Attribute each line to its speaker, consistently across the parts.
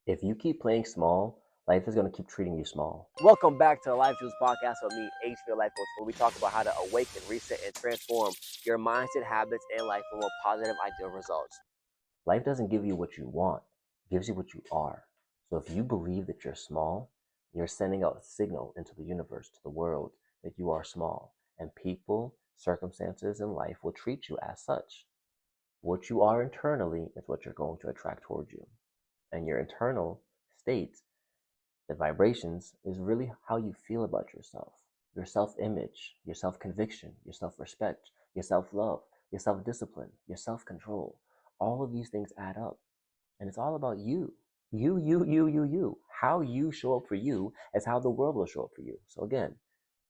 Speaker 1: If you keep playing small, life is going to keep treating you small. Welcome back to the Life Juice Podcast with me, HV Life Coach, where we talk about how to awaken, reset, and transform your mindset, habits, and life for more positive, ideal results. Life doesn't give you what you want, it gives you what you are. So if you believe that you're small, you're sending out a signal into the universe, to the world, that you are small. And people, circumstances, and life will treat you as such. What you are internally is what you're going to attract towards you. And your internal state, the vibrations, is really how you feel about yourself. Your self-image, your self-conviction, your self-respect, your self-love, your self-discipline, your self-control. All of these things add up. And it's all about you. You. How you show up for you is how the world will show up for you. So again,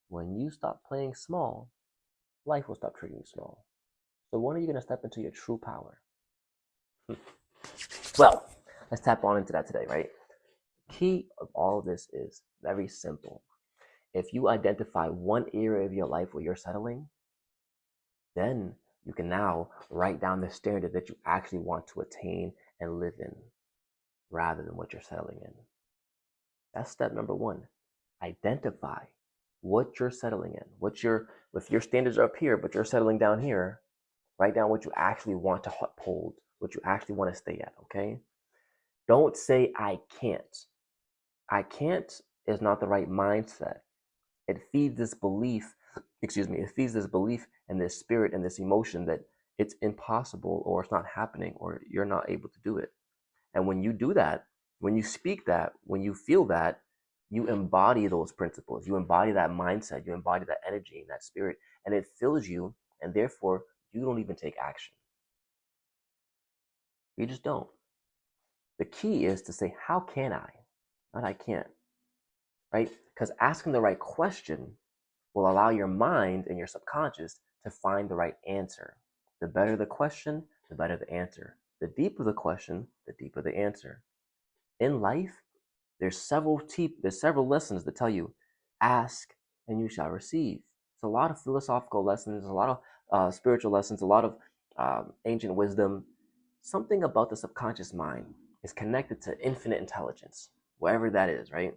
Speaker 1: when you stop playing small, life will stop treating you small. So when are you going to step into your true power? Well, let's tap on into that today, right? Key of all of this is very simple. If you identify one area of your life where you're settling, then you can now write down the standard that you actually want to attain and live in rather than what you're settling in. That's step number one. Identify what you're settling in. If your standards are up here, but you're settling down here, write down what you actually want to uphold, what you actually want to stay at, okay? Don't say, I can't. I can't is not the right mindset. It feeds this belief, it feeds this belief and this spirit and this emotion that it's impossible or it's not happening or you're not able to do it. And when you do that, when you speak that, when you feel that, you embody those principles, you embody that mindset, you embody that energy and that spirit, and it fills you, and therefore you don't even take action. You just don't. The key is to say, how can I? Not I can't, right? Because asking the right question will allow your mind and your subconscious to find the right answer. The better the question, the better the answer. The deeper the question, the deeper the answer. In life, there's several lessons that tell you, ask and you shall receive. It's a lot of philosophical lessons, a lot of spiritual lessons, a lot of ancient wisdom. Something about the subconscious mind is connected to infinite intelligence, wherever that is, right?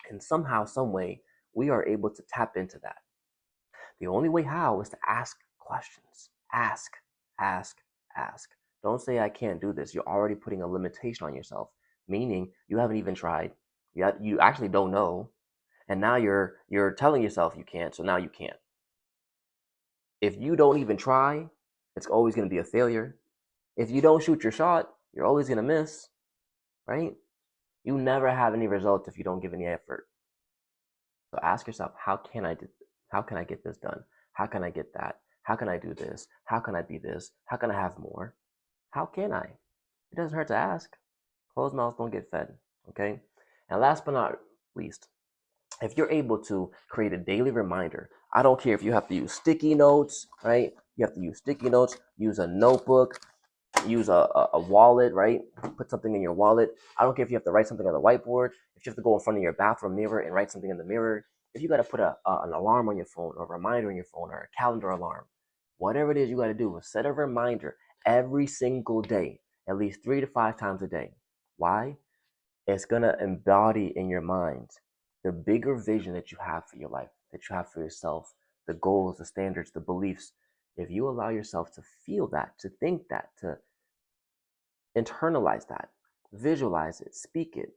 Speaker 1: And somehow, some way, we are able to tap into that. The only way how is to ask questions. Ask, ask, ask. Don't say I can't do this. You're already putting a limitation on yourself, meaning you haven't even tried. You actually don't know, and now you're telling yourself you can't, so now you can't. If you don't even try, it's always going to be a failure. If you don't shoot your shot, you're always going to miss, right? You never have any results if you don't give any effort. So ask yourself, how can I get this done? How can I get that? How can I do this? How can I be this? How can I have more? How can I? It doesn't hurt to ask. Closed mouths don't get fed, okay? And last but not least, if you're able to create a daily reminder, I don't care if you have to use sticky notes, right? You have to use sticky notes, use a notebook, use a wallet, right? Put something in your wallet. I don't care if you have to write something on the whiteboard, if you have to go in front of your bathroom mirror and write something in the mirror, if you got to put an alarm on your phone or a reminder on your phone or a calendar alarm, whatever it is you got to do, set a reminder every single day, at least 3 to 5 times a day. Why? It's going to embody in your mind the bigger vision that you have for your life, that you have for yourself, the goals, the standards, the beliefs. If you allow yourself to feel that, to think that, to internalize that, visualize it, speak it,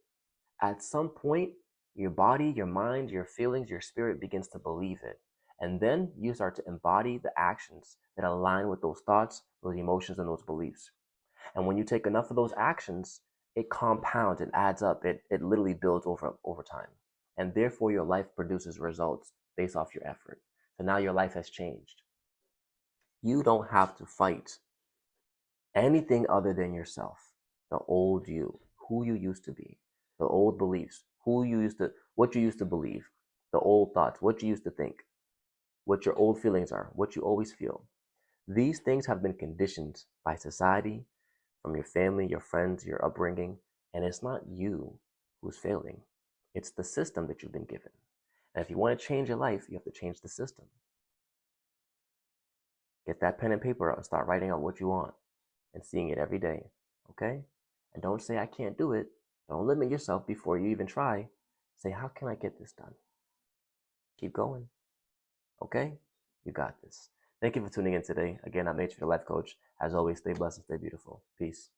Speaker 1: at some point, your body, your mind, your feelings, your spirit begins to believe it. And then you start to embody the actions that align with those thoughts, those emotions, and those beliefs. And when you take enough of those actions, it compounds, it adds up, it literally builds over time. And therefore, your life produces results based off your effort. So now your life has changed. You don't have to fight anything other than yourself, the old you, who you used to be, the old beliefs, what you used to believe, the old thoughts, what you used to think, what your old feelings are, what you always feel. These things have been conditioned by society, from your family, your friends, your upbringing, and it's not you who's failing. It's the system that you've been given. And if you want to change your life, you have to change the system. Get that pen and paper out and start writing out what you want and seeing it every day, okay? And don't say, I can't do it. Don't limit yourself before you even try. Say, how can I get this done? Keep going. Okay? You got this. Thank you for tuning in today. Again, I'm H, your life coach. As always, stay blessed and stay beautiful. Peace.